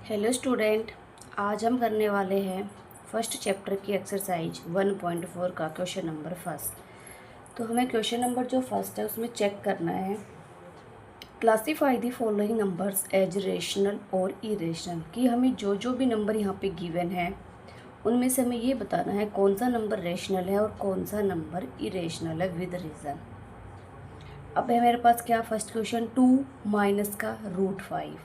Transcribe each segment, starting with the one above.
Hello student, आज हम करने वाले हैं फर्स्ट चैप्टर की एक्सरसाइज 1.4 का क्वेश्चन नंबर फर्स्ट। तो हमें क्वेश्चन नंबर जो फर्स्ट है उसमें चेक करना है classify the following numbers as rational और इरेशनल, कि हमें जो जो भी नंबर यहाँ पे गिवन है उनमें से हमें ये बताना है कौन सा नंबर रेशनल है और कौन सा नंबर इरेशनल है विद रीज़न। अब है मेरे पास क्या फर्स्ट क्वेश्चन 2 माइनस का √5।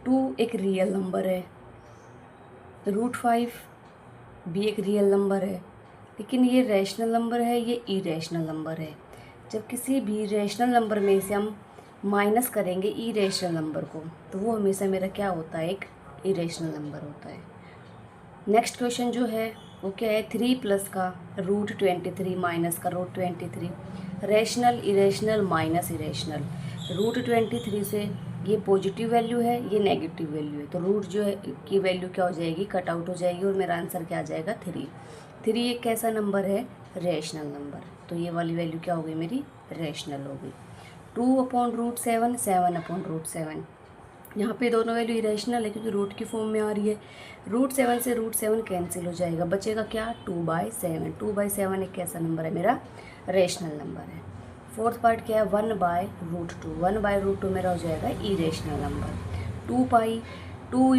2 एक रियल नंबर है, √5 भी एक रियल नंबर है, लेकिन ये रैशनल नंबर है, ये इरेशनल नंबर है। जब किसी भी रैशनल नंबर में से हम माइनस करेंगे इरेशनल नंबर को, तो वो हमेशा मेरा क्या होता है, एक इरेशनल नंबर होता है। नेक्स्ट क्वेश्चन जो है वो क्या है, 3 प्लस का √23 माइनस का √23, रैशनल इरेशनल माइनस इरेशनल। √23 से ये पॉजिटिव वैल्यू है, ये नेगेटिव वैल्यू है, तो रूट जो है की वैल्यू क्या हो जाएगी, कट आउट हो जाएगी और मेरा आंसर क्या आ जाएगा 3। 3 एक कैसा नंबर है, रैशनल नंबर, तो ये वाली वैल्यू क्या हो गई मेरी, रैशनल हो गई। 2/√7, 7/√7, यहाँ पे दोनों वैल्यू इरेशनल है क्योंकि रूट की फॉर्म में आ रही है। √7 से √7 कैंसिल हो जाएगा, बचेगा क्या, 2/7। 2/7 एक कैसा नंबर है, मेरा रेशनल नंबर है। फोर्थ पार्ट क्या है, 1/√2। 1/√2 मेरा हो जाएगा इरेशनल नंबर। 2 पाई, 2 ×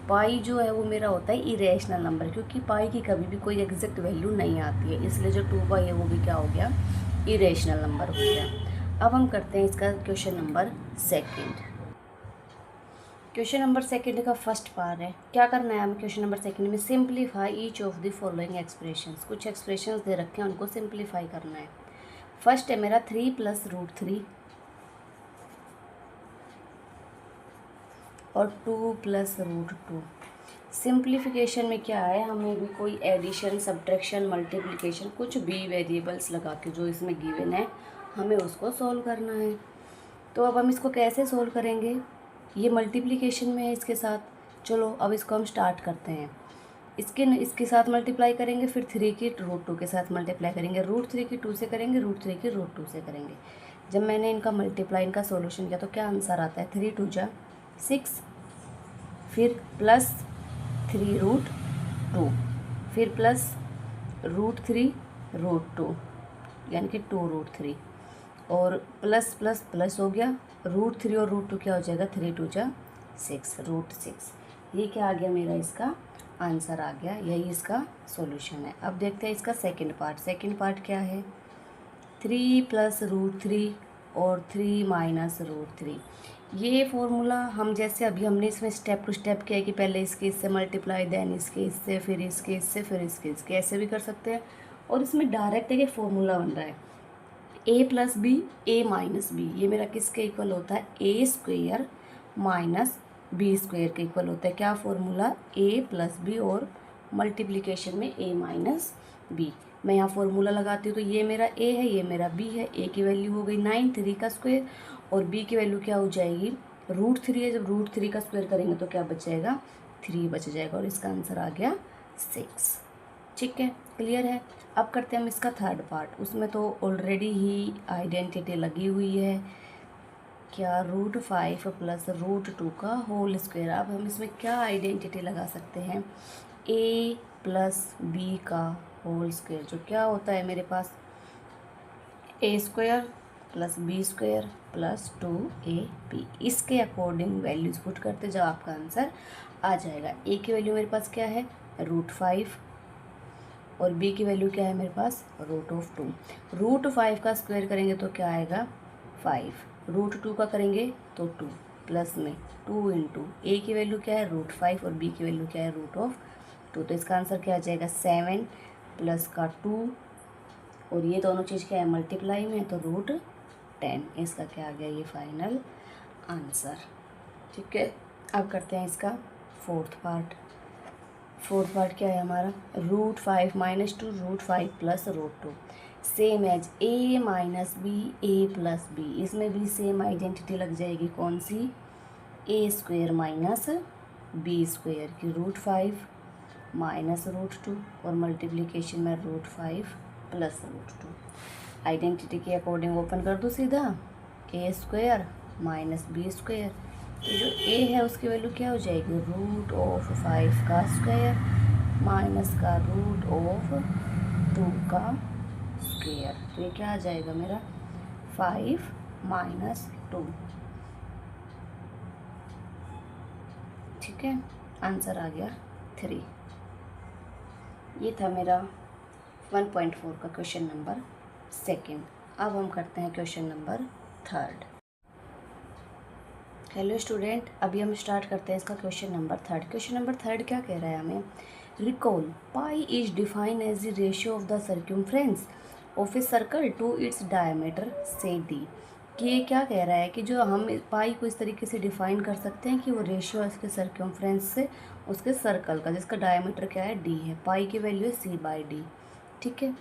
पाई जो है वो मेरा होता है इरेशनल नंबर, क्योंकि पाई की कभी भी कोई एग्जैक्ट वैल्यू नहीं आती है, इसलिए जो 2 पाई है वो भी क्या हो गया, इरेशनल नंबर हो गया। अब हम करते हैं इसका question number second. Question number second का फर्स्ट पार्ट है, क्या करना है हमें क्वेश्चन नंबर सेकंड में, simplify each of the following expressions. कुछ एक्सप्रेशंस दे रखे हैं, उनको सिंप्लीफाई करना है। फर्स्ट है मेरा 3 + √3 और 2 + √2। सिंप्लीफिकेशन में क्या है, हमें भी कोई एडिशन, सब्ट्रैक्शन, मल्टीप्लिकेशन, कुछ भी वेरिएबल्स लगा के जो इसमें गिवन है हमें उसको सॉल्व करना है। तो अब हम इसको कैसे सॉल्व करेंगे, ये मल्टीप्लिकेशन में है इसके साथ। चलो अब इसको हम स्टार्ट करते हैं। इसके साथ मल्टीप्लाई करेंगे, फिर 3 की √2 के साथ मल्टीप्लाई करेंगे, √3 की 2 से करेंगे, √3 की √2 से करेंगे। जब मैंने इनका मल्टीप्लाई, इनका सॉल्यूशन किया तो क्या आंसर आता है, 3 × 2 = 6, फिर +3√2, फिर +√3 √2 यानी कि 2√3, और प्लस प्लस प्लस हो गया, √3 और √2 क्या हो जाएगा, 3 × 2 = 6, √6। ये क्या आ गया, मेरा इसका आंसर आ गया, यही इसका सॉल्यूशन है। अब देखते हैं इसका सेकंड पार्ट। सेकंड पार्ट क्या है, 3 + √3 और 3 - √3। ये फॉर्मूला हम जैसे अभी हमने इसमें स्टेप टू स्टेप किया है कि पहले इसके इससे मल्टीप्लाई, देन इसके इससे, फिर इसके इससे, फिर इसके ऐसे भी कर सकते हैं। और इसमें डायरेक्ट एक फॉर्मूला बन रहा है, a + b, a - b, ये मेरा किसके इक्वल होता है, a² - b² के इक्वल होता है। क्या फॉर्मूला, a + b, और मल्टीप्लिकेशन में a - b। मैं यहाँ फॉर्मूला लगाती हूँ तो ये मेरा a है, ये मेरा b है। a की वैल्यू हो गई 9, 3 का स्क्वायर, और b की वैल्यू क्या हो जाएगी, √3 है। जब √3 का स्क्वायर करेंगे तो क्या बच जाएगा, 3 बच जाएगा, और इसका आंसर आ गया 6। ठीक है, क्लियर है। अब करते हैं हम इसका थर्ड पार्ट। उसमें तो ऑलरेडी ही आइडेंटिटी लगी हुई है, क्या, √5 + √2 का होल स्क्वायर। अब हम इसमें क्या आइडेंटिटी लगा सकते हैं, a + b का होल स्क्वायर, जो क्या होता है मेरे पास, a² + b² + 2ab। इसके अकॉर्डिंग वैल्यूज पुट करते जाओ, आपका आंसर आ जाएगा। a की वैल्यू मेरे पास क्या है, √5, और b की वैल्यू क्या है मेरे पास, √2। √5 का स्क्वायर करेंगे तो क्या आएगा, 5, √2 का करेंगे तो 2, प्लस में 2 × a की वैल्यू क्या है, √5, और b की वैल्यू क्या है, √2। तो इसका आंसर क्या आ जाएगा, 7 + का 2, और ये दोनों चीज़ क्या है, मल्टीप्लाई में, तो √10। इसका क्या आ गया, ये फाइनल आंसर। ठीक है, अब करते हैं इसका फोर्थ पार्ट। फोर्थ पार्ट क्या है हमारा, √5 - 2 √5 + √2, same as a - b, a + b। इसमें भी सेम आइडेंटिटी लग जाएगी, कौन सी, a² - b² की, √5 - √2, और मल्टीप्लिकेशन में √5 + √2। आइडेंटिटी के अकॉर्डिंग ओपन कर दो सीधा, a² - b², तो जो ए है उसकी वैल्यू क्या हो जाएगी, रूट ऑफ 5 का स्क्वायर माइनस का रूट ऑफ 2 का स्क्वायर। तो ये क्या आ जाएगा मेरा 5 माइनस 2। ठीक है, आंसर आ गया 3। ये था मेरा 1.4 का क्वेश्चन नंबर 2। अब हम करते हैं क्वेश्चन नंबर 3। हेलो स्टूडेंट, अभी हम स्टार्ट करते हैं इसका क्वेश्चन नंबर 3। क्वेश्चन नंबर 3 क्या कह रहा है हमें, recall pi is defined as the ratio of the circumference of a circle to its diameter say D. कि ये क्या कह रहा है कि जो हम पाई को इस तरीके से डिफाइन कर सकते हैं कि वो रेशियो है उसके सर्कमफ्रेंस से उसके सर्कल का, जिसका डायमीटर क्या है डी है, पाई की वैल्यू है c/d। ठीक है,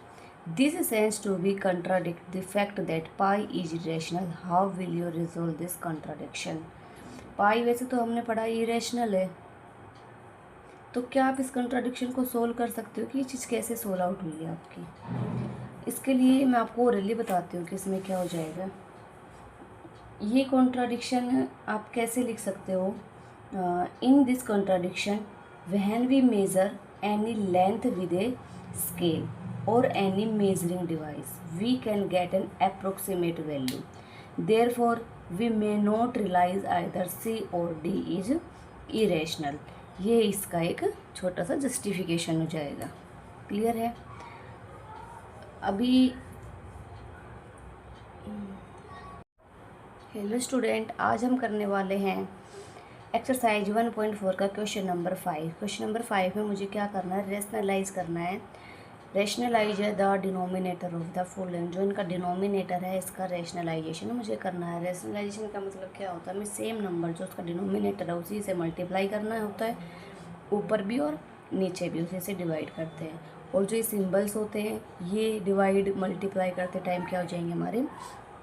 this seems to be contradict the fact that pi is irrational. How will you resolve this contradiction. Pi वैसे तो हमने पढ़ा इरेशनल है, तो क्या आप इस कंट्राडिक्शन को सोल्व कर सकते हो कि ये चीज़ कैसे सोल्व आउट हुई है आपकी। इसके लिए मैं आपको ओरली बताती हूँ कि इसमें क्या हो जाएगा। ये कॉन्ट्राडिक्शन आप कैसे लिख सकते हो, in this contradiction when we measure any length with a scale और any measuring device we can get an approximate value, therefore we may not realise either c और डी इज इरेशनल। ये इसका एक छोटा सा जस्टिफिकेशन हो जाएगा। Clear है। अभी हेलो स्टूडेंट, आज हम करने वाले हैं एक्सरसाइज 1.4 का क्वेश्चन नंबर 5। क्वेश्चन नंबर 5 में मुझे क्या करना है, रेशनलाइज करना है। Rationalise the denominator of the following. जो इनका डिनोमिनेटर है इसका रेशनलाइजेशन मुझे करना है। रेशनलाइजेशन का मतलब क्या होता है, हमें सेम नंबर जो उसका डिनोमिनेटर है उसी से मल्टीप्लाई करना होता है, ऊपर भी और नीचे भी उसी से डिवाइड करते हैं। और जो ये सिम्बल्स होते हैं ये डिवाइड मल्टीप्लाई करते टाइम क्या हो जाएंगे, हमारे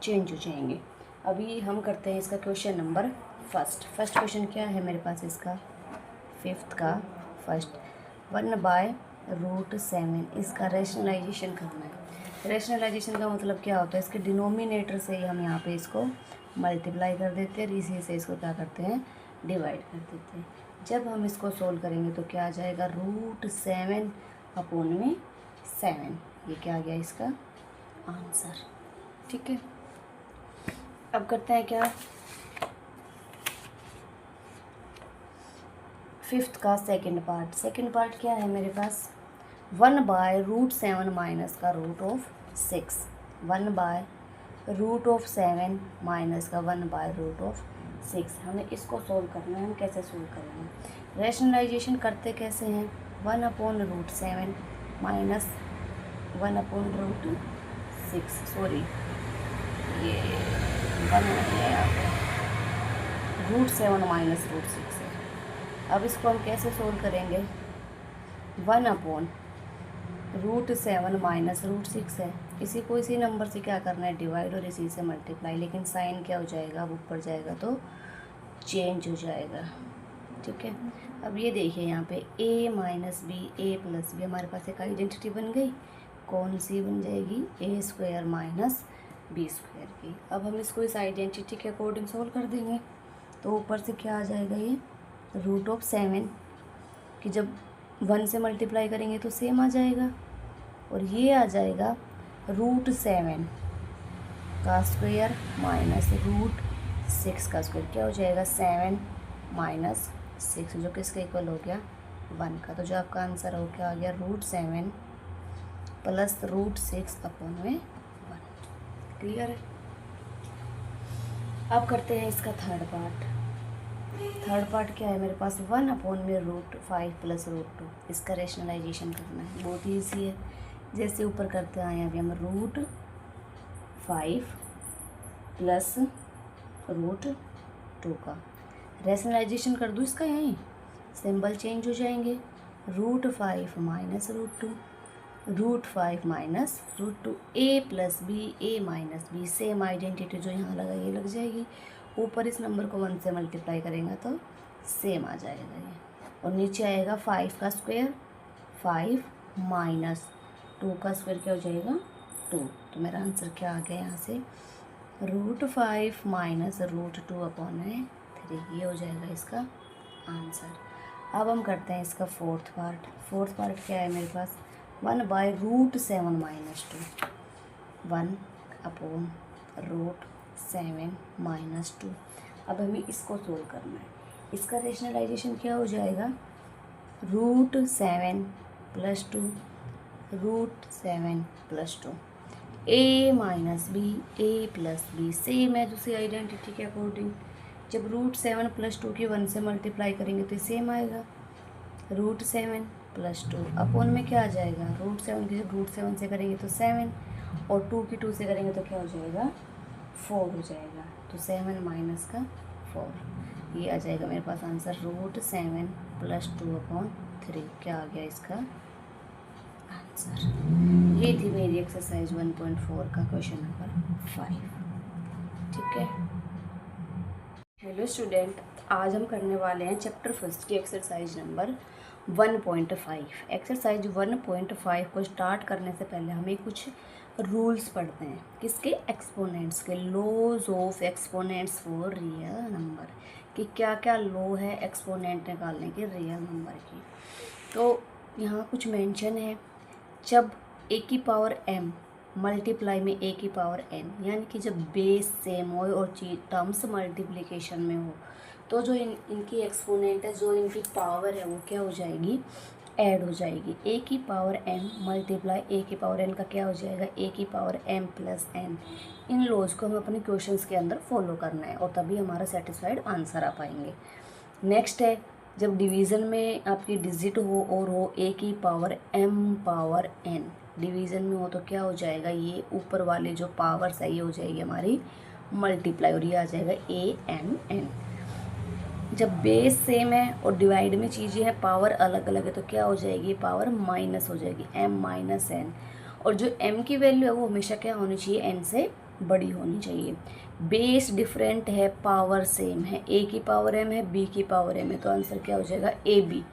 चेंज हो जाएंगे। अभी हम करते हैं इसका क्वेश्चन नंबर फर्स्ट क्वेश्चन क्या है मेरे पास इसका 5th का फर्स्ट 1/√7 इसका रेशनलाइजेशन करना है। रेशनलाइजेशन का मतलब क्या होता है, इसके डिनोमिनेटर से ही हम यहाँ पे इसको मल्टीप्लाई कर देते हैं, इसी से इसको क्या करते हैं डिवाइड कर देते हैं। जब हम इसको सोल्व करेंगे तो क्या आ जाएगा, √7/7। ये क्या आ गया इसका आंसर। ठीक है, अब करते हैं क्या 5th का सेकंड पार्ट क्या है मेरे पास, 1/√7 माइनस का √6। 1/√7 माइनस का 1/√6। हमें इसको सोल्व करना है। हम कैसे सोल्व करेंगे, रेशनलाइजेशन करते कैसे हैं, 1/√7 माइनस 1/√6, सॉरी ये 1 नहीं है यहाँ पे, √7 माइनस √6 है। अब इसको हम कैसे सोल्व करेंगे, 1/√7 माइनस √6 है, इसी को इसी नंबर से क्या करना है डिवाइड और इसी से मल्टीप्लाई, लेकिन साइन क्या हो जाएगा, अब ऊपर जाएगा तो चेंज हो जाएगा। ठीक है, अब ये देखिए यहाँ पे a minus B a plus B, हमारे पास एक आइडेंटिटी बन गई। कौन सी बन जाएगी, a² माइनस b² की। अब हम इसको इस आइडेंटिटी के अकॉर्डिंग सोल्व कर देंगे। तो ऊपर से क्या आ जाएगा, ये √7 कि जब 1 से मल्टीप्लाई करेंगे तो सेम आ जाएगा, और ये आ जाएगा √7 का स्क्वायर माइनस √6 का स्क्वायर। क्या हो जाएगा 7 माइनस 6, जो किसका इक्वल हो गया 1 का। तो जो आपका आंसर हो क्या आ गया, √7 प्लस √6/1। क्लियर है। अब करते हैं इसका थर्ड पार्ट क्या है मेरे पास, 1/√5 प्लस √2। इसका रेशनलाइजेशन करना है, बहुत ही ईजी है। जैसे ऊपर करते आए अभी हम √5 प्लस √2 का रेशनलाइजेशन कर दूँ इसका, यहीं सिंबल चेंज हो जाएंगे, √5 minus √2, √5 minus √2, a plus B a minus B, same identity जो यहाँ लगा ये लग जाएगी। ऊपर इस नंबर को 1 से मल्टीप्लाई करेंगे तो सेम आ जाएगा ये, और नीचे आएगा 5 का स्क्वायर, 5 माइनस 2 का स्क्वायर क्या हो जाएगा 2। तो मेरा आंसर क्या आ गया यहाँ से, √5 माइनस √2/3। 3। ये हो जाएगा इसका आंसर। अब हम करते हैं इसका फोर्थ पार्ट। फोर्थ पार्ट क्या है मेरे पास, 1/√7 - 2, 1/√7 - 2। अब हमें इसको सोल्व करना है। इसका रेशनलाइजेशन क्या हो जाएगा, √7 + 2, √7 + 2, a - b, a + b same है दूसरी आइडेंटिटी के अकॉर्डिंग। जब √7 + 2 की 1 से मल्टीप्लाई करेंगे तो सेम आएगा, √7 + 2 अपॉन में क्या आ जाएगा, √7 की जब √7 से करेंगे तो 7 और 2 की 2 से करेंगे तो क्या हो जाएगा, 4 हो जाएगा। तो 7 माइनस का 4, ये आ जाएगा मेरे पास आंसर, √7 + 2/3। क्या आ गया इसका आंसर। ये थी मेरी एक्सरसाइज 1.4 का क्वेश्चन नंबर 5। ठीक है। हेलो स्टूडेंट, आज हम करने वाले हैं चैप्टर फर्स्ट की एक्सरसाइज नंबर 1.5। एक्सरसाइज 1.5 को स्टार्ट करने से पहले हमें कुछ रूल्स पढ़ते हैं। किसके, एक्सपोनेंट्स के, laws of exponents for real number, कि क्या क्या लॉ है एक्सपोनेंट निकालने के रियल नंबर की। तो यहाँ कुछ मेंशन है, जब a की पावर m मल्टीप्लाई में a की पावर n, यानी कि जब बेस सेम हो और टर्म्स मल्टीप्लिकेशन में हो, तो जो इनकी एक्सपोनेंट है, जो इनकी पावर है, वो क्या हो जाएगी, ऐड हो जाएगी। a की पावर m मल्टीप्लाई a की पावर n का क्या हो जाएगा, a की पावर m + n। इन लॉज को हमें अपने क्वेश्चंस के अंदर फॉलो करना है और तभी हमारा सेटिस्फाइड आंसर आ पाएंगे। नेक्स्ट है, जब डिवीज़न में आपकी डिजिट हो और हो a की power m power n, division में हो तो क्या हो जाएगा, ये ऊपर वाले जो पावर्स है ये हो जाएगी हमारी मल्टीप्लाई और ये आ जाएगा a m n। जब बेस सेम है और डिवाइड में चीज़ें हैं, पावर अलग अलग है, तो क्या हो जाएगी, पावर माइनस हो जाएगी, m - n। और जो m की वैल्यू है वो हमेशा क्या होनी चाहिए, n से बड़ी होनी चाहिए। बेस डिफरेंट है, पावर सेम है, a की पावर m है, b की पावर m है, तो आंसर क्या हो जाएगा, ab।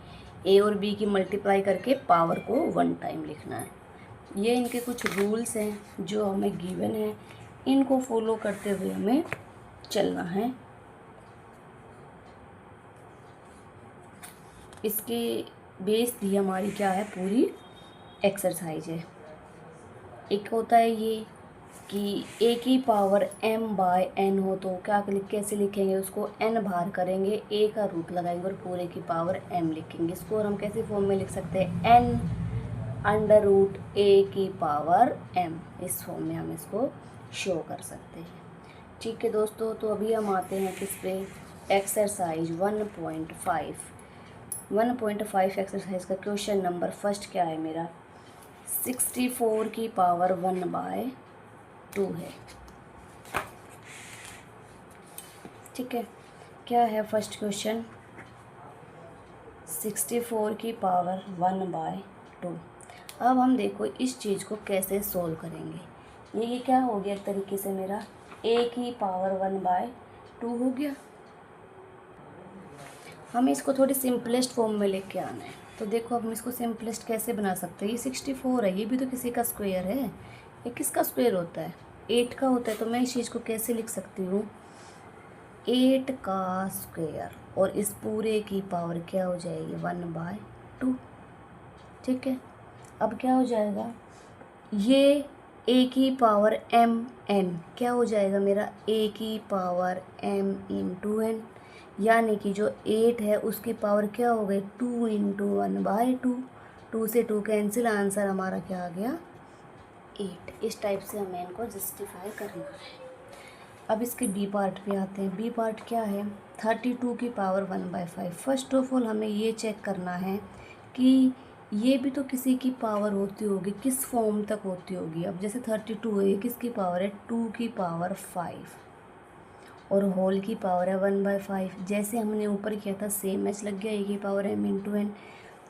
a और b की मल्टीप्लाई करके पावर को 1 टाइम लिखना है। ये इनके कुछ रूल्स हैं जो हमें गिवन है, इनको फॉलो करते हुए हमें चलना है। इसके बेस भी हमारी क्या है, पूरी एक्सरसाइज है। एक होता है ये कि a की पावर m/n हो तो क्या कैसे लिखेंगे, उसको n बाहर करेंगे, a का रूट लगाएंगे और पूरे की पावर m लिखेंगे। इसको और हम कैसे फॉर्म में लिख सकते हैं, n√a की पावर m, इस फॉर्म में हम इसको शो कर सकते हैं। ठीक है दोस्तों, तो अभी हम आते हैं किस पे, एक्सरसाइज 1.5। 1.5 एक्सरसाइज का क्वेश्चन नंबर फर्स्ट क्या है मेरा, 64 की पावर 1/2 है। ठीक है, क्या है फर्स्ट क्वेश्चन, 64 की पावर 1/2। अब हम देखो इस चीज़ को कैसे सोल्व करेंगे। ये क्या हो गया एक तरीके से मेरा, a की पावर 1/2 हो गया। हमें इसको थोड़ी सिंपलेस्ट फॉर्म में लेके आना है। तो देखो अब हम इसको सिंपलेस्ट कैसे बना सकते हैं, ये 64 है, ये भी तो किसी का स्क्वायर है। ये किसका स्क्वायर होता है, 8 का होता है। तो मैं इस चीज़ को कैसे लिख सकती हूँ, 8 का स्क्वायर और इस पूरे की पावर क्या हो जाएगी, 1/2। ठीक है, अब क्या हो जाएगा, ये a की पावर m(n) क्या हो जाएगा मेरा, a की पावर m × n, यानी कि जो 8 है उसकी पावर क्या हो गई, 2 × 1/2। 2 से 2 कैंसिल, आंसर हमारा क्या आ गया, 8। इस टाइप से हमें इनको जस्टिफाई करना है। अब इसके बी पार्ट पे आते हैं। बी पार्ट क्या है, 32 की पावर 1/5। फर्स्ट ऑफ ऑल हमें ये चेक करना है कि ये भी तो किसी की पावर होती होगी, किस फॉर्म तक होती होगी। अब जैसे 32 है, ये किसकी पावर है, 2 की पावर 5 और होल की पावर है 1/5। जैसे हमने ऊपर किया था सेम मैच लग गया, a की पावर m × n।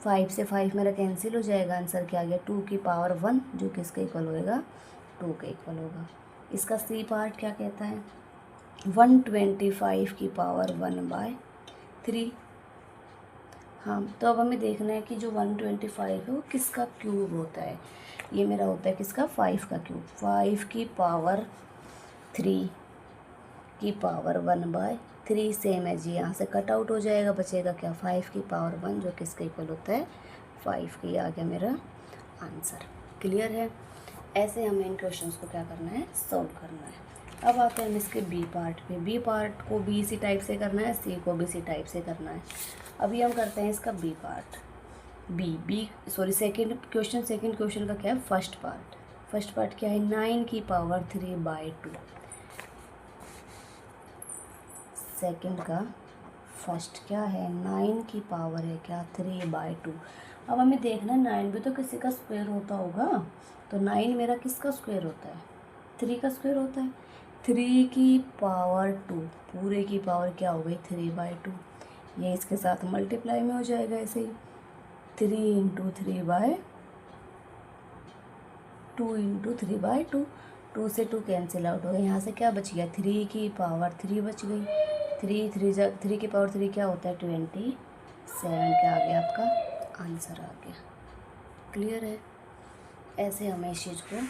5 से 5 मेरा कैंसिल हो जाएगा, आंसर क्या आ गया, 2 की पावर 1, जो किसके इक्वल होएगा, 2 के इक्वल होगा। इसका सी पार्ट क्या कहता है, 125 की पावर 1/3। हाँ, तो अब हमें देखना है कि जो 125 है वो किसका क्यूब होता है। ये मेरा होता है किसका, 5 का क्यूब। 5 की पावर 3 की पावर 1/3 3 सेम है जी, यहाँ से कट आउट हो जाएगा, बचेगा क्या 5 की पावर 1 जो किसके इक्वल होता है 5 की। आ गया मेरा आंसर। क्लियर है। ऐसे हमें इन क्वेश्चंस को क्या करना है, सॉल्व करना है। अब आते हैं हम इसके बी पार्ट पे। बी पार्ट को बी इसी टाइप से करना है, सी को भी इसी टाइप से करना है। अभी हम करते हैं इसका बी पार्ट। सेकेंड क्वेश्चन का क्या है, फर्स्ट पार्ट। फर्स्ट पार्ट क्या है, 9 की पावर 3/2। सेकंड का फर्स्ट क्या है, 9 की पावर है क्या 3/2। अब हमें देखना है 9 भी तो किसी का स्क्वायर होता होगा, तो 9 मेरा किसका स्क्वायर होता है, 3 का स्क्वायर होता है। 3 की पावर 2 पूरे की पावर क्या हो गई 3/2, ये इसके साथ मल्टीप्लाई में हो जाएगा ऐसे ही। 3 × 3/2 × 3/2, 2 से 2 कैंसिल आउट हो गया, यहाँ से क्या बच गया 3 की पावर 3 बच गई। 3 की पावर 3 क्या होता है 27, क्या आ गया आपका आंसर आ गया। क्लियर है। ऐसे हमें इस चीज़ को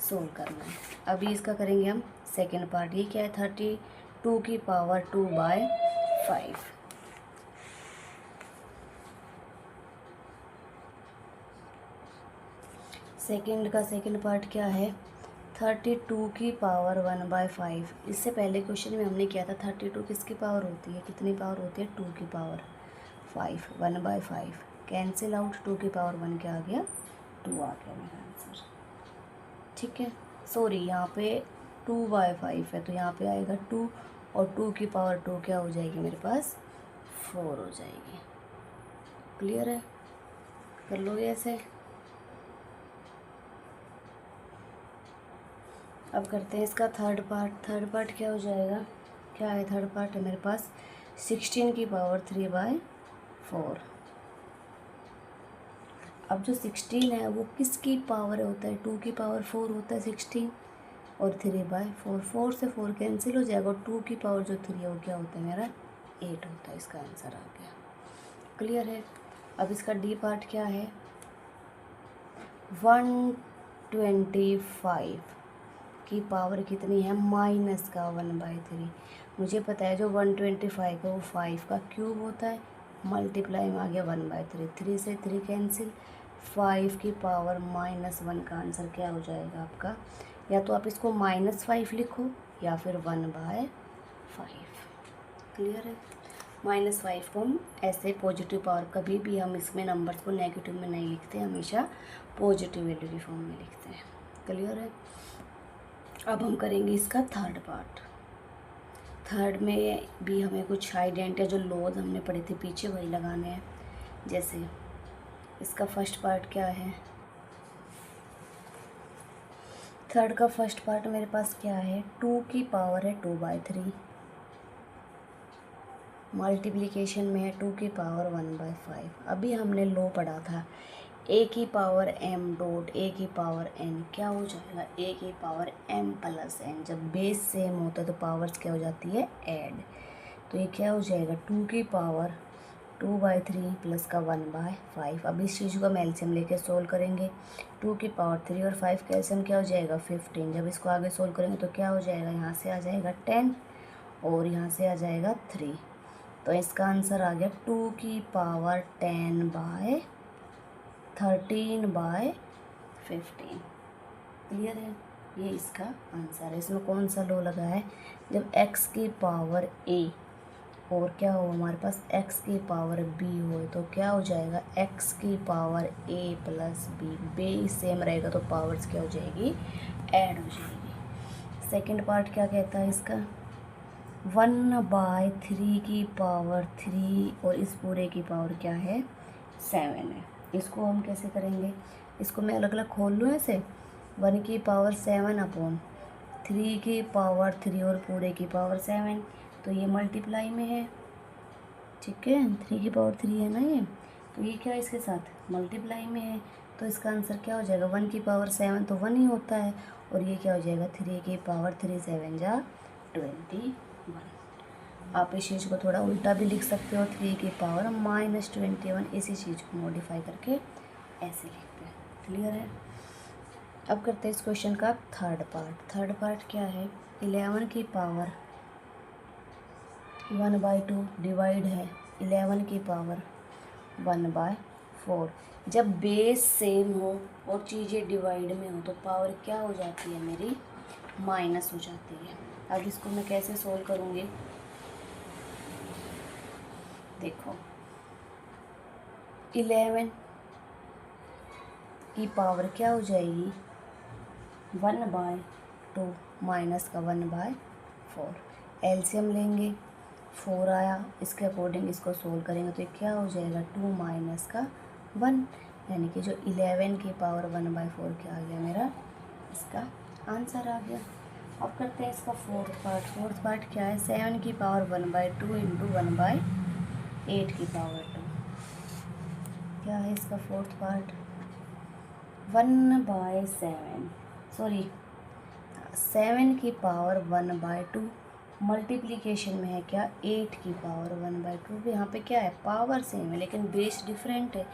सोल्व करना है। अभी इसका करेंगे हम सेकेंड पार्ट। ये क्या है 32 की पावर 2/5। सेकेंड का सेकेंड पार्ट क्या है 32 की पावर 1/5। इससे पहले क्वेश्चन में हमने किया था 32 किसकी पावर होती है, कितनी पावर होती है 2 की पावर 5, 1/5 कैंसिल आउट, 2 की पावर 1 क्या आ गया 2 आ गया मेरा आंसर। ठीक है, सॉरी यहाँ पे 2/5 है तो यहाँ पे आएगा 2 और 2 की पावर 2 क्या हो जाएगी मेरे पास 4 हो जाएगी। क्लियर है, कर लोगे ऐसे। अब करते हैं इसका थर्ड पार्ट। थर्ड पार्ट क्या हो जाएगा, क्या है थर्ड पार्ट है मेरे पास 16 की पावर 3/4। अब जो 16 है वो किसकी पावर होता है 2 की पावर 4 होता है 16 और 3/4, 4 से 4 कैंसिल हो जाएगा और 2 की पावर जो 3 है वो क्या होता है मेरा 8 होता है। इसका आंसर आ गया। क्लियर है। अब इसका डी पार्ट क्या है 125 की पावर कितनी है माइनस का 1/3। मुझे पता है जो 125 है वो 5 का क्यूब होता है, मल्टीप्लाई में आ गया 1/3, 3 से 3 कैंसिल, 5 की पावर -1 का आंसर क्या हो जाएगा आपका, या तो आप इसको -5 लिखो या फिर 1/5। क्लियर है। -5 को हम ऐसे पॉजिटिव पावर, कभी भी हम इसमें नंबर्स को नेगेटिव में नहीं लिखते, हमेशा पॉजिटिव वैल्यू की फॉर्म में लिखते हैं। क्लियर है। अब हम करेंगे इसका थर्ड पार्ट। थर्ड में भी हमें कुछ आइडेंटिटी जो लॉज हमने पढ़े थे पीछे वही लगाने हैं। जैसे इसका फर्स्ट पार्ट क्या है, थर्ड का फर्स्ट पार्ट मेरे पास क्या है 2 की पावर है 2/3, मल्टीप्लिकेशन में है 2 की पावर 1/5। अभी हमने लो पढ़ा था a की पावर m डॉट a की पावर n क्या हो जाएगा a की पावर m प्लस n। जब बेस सेम होता है तो पावर्स क्या हो जाती है ऐड, तो ये क्या हो जाएगा 2 की पावर 2/3 प्लस का 1/5। अब इस चीज़ को हम एलसीएम लेके सोल्व करेंगे। 2 की पावर 3 और 5 का एलसीएम क्या हो जाएगा 15। जब इसको आगे सोल्व करेंगे तो क्या हो जाएगा, यहाँ से आ जाएगा 10 और यहाँ से आ जाएगा 3, तो इसका आंसर आ गया 2 की पावर 10/13/15। क्लियर है, ये इसका आंसर है। इसमें कौन सा लो लगा है, जब x की पावर a और क्या हो हमारे पास x की पावर b हो तो क्या हो जाएगा x की पावर a प्लस b, बे सेम रहेगा तो पावर्स क्या हो जाएगी ऐड हो जाएगी। सेकंड पार्ट क्या कहता है इसका 1/3 की पावर 3 और इस पूरे की पावर क्या है 7 है। इसको हम कैसे करेंगे, इसको मैं अलग अलग खोल लूँ ऐसे 1 की पावर 7/3 की पावर 3 और पूरे की पावर 7, तो ये मल्टीप्लाई में है। ठीक है, 3 की पावर 3 है ना ये, तो ये क्या है इसके साथ मल्टीप्लाई में है, तो इसका आंसर क्या हो जाएगा 1 की पावर 7 तो 1 ही होता है और ये क्या हो जाएगा 3 की पावर 3 7 जा 21। आप इस चीज़ को थोड़ा उल्टा भी लिख सकते हो 3 की पावर -21, इसी चीज़ को मॉडिफाई करके ऐसे लिखते हैं। क्लियर है। अब करते हैं इस क्वेश्चन का थर्ड पार्ट। थर्ड पार्ट क्या है 11 की पावर 1/2 डिवाइड है 11 की पावर 1/4। जब बेस सेम हो और चीज़ें डिवाइड में हो तो पावर क्या हो जाती है मेरी, माइनस हो जाती है। अब इसको मैं कैसे सोल्व करूँगी, देखो 11 की पावर क्या हो जाएगी 1/2 माइनस का 1/4। एलसीएम लेंगे 4 आया, इसके अकॉर्डिंग इसको सोल्व करेंगे तो ये क्या हो जाएगा 2 माइनस का 1, यानी कि जो 11 की पावर 1/4 क्या आ गया मेरा, इसका आंसर आ गया। अब करते हैं इसका फोर्थ पार्ट। फोर्थ पार्ट क्या है, 7 की पावर 1/2 इंटू 1/8 की पावर 2। क्या है इसका फोर्थ पार्ट, 1/7 सॉरी 7 की पावर 1/2 मल्टीप्लिकेशन में है क्या 8 की पावर 1/2। भी यहाँ पे क्या है, पावर सेम है लेकिन बेस डिफरेंट है,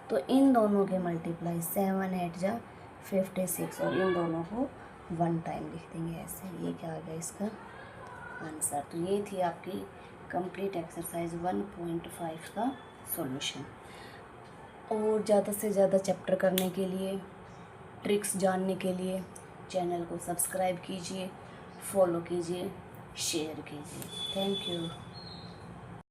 तो इन दोनों के मल्टीप्लाई 7 8 जा 56 और इन दोनों को 1 टाइम लिख देंगे ऐसे। ये क्या आ गया इसका आंसर। तो ये थी आपकी कंप्लीट एक्सरसाइज 1.5 का सॉल्यूशन। और ज़्यादा से ज़्यादा चैप्टर करने के लिए, ट्रिक्स जानने के लिए चैनल को सब्सक्राइब कीजिए, फॉलो कीजिए, शेयर कीजिए। Thank you.